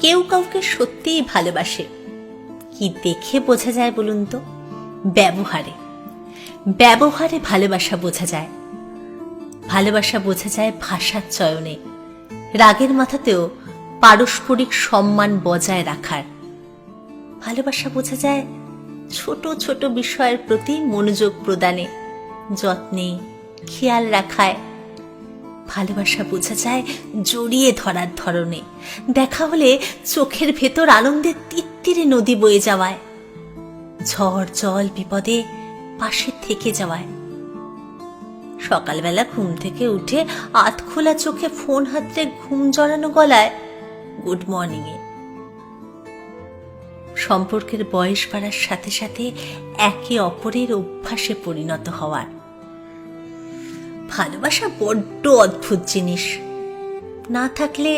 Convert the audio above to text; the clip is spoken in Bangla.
কেউ কাউকে সত্যিই ভালোবাসে। কি দেখে বোঝা যায় বলুন তো? ব্যবহারে। ব্যবহারে ভালোবাসা বোঝা যায়। ভালোবাসা বোঝা যায় ভাষার চয়নে, রাগের মাথাতেও পারস্পরিক সম্মান বজায় রাখার। ভালোবাসা বোঝা যায় ছোট ছোট বিষয়ের প্রতি মনোযোগ প্রদানে, যত্নে, খেয়াল রাখায়। ভালোবাসা বোঝা যায় জড়িয়ে ধরার ধরনে, দেখা হলে চোখের ভেতর আনন্দের তিত্তিরে নদী বয়ে যাওয়ায়, ঝড় জল বিপদে পাশে থেকে যাওয়ায়। সকালবেলা ঘুম থেকে উঠে আধ খোলা চোখে ফোন হাতড়ে ঘুম জড়ানো গলায় গুড মর্নিং এ। সম্পর্কের বয়স বাড়ার সাথে সাথে একে অপরের অভ্যাসে পরিণত হওয়ার। ভালোবাসা বড্ড অদ্ভুত জিনিস। না থাকলে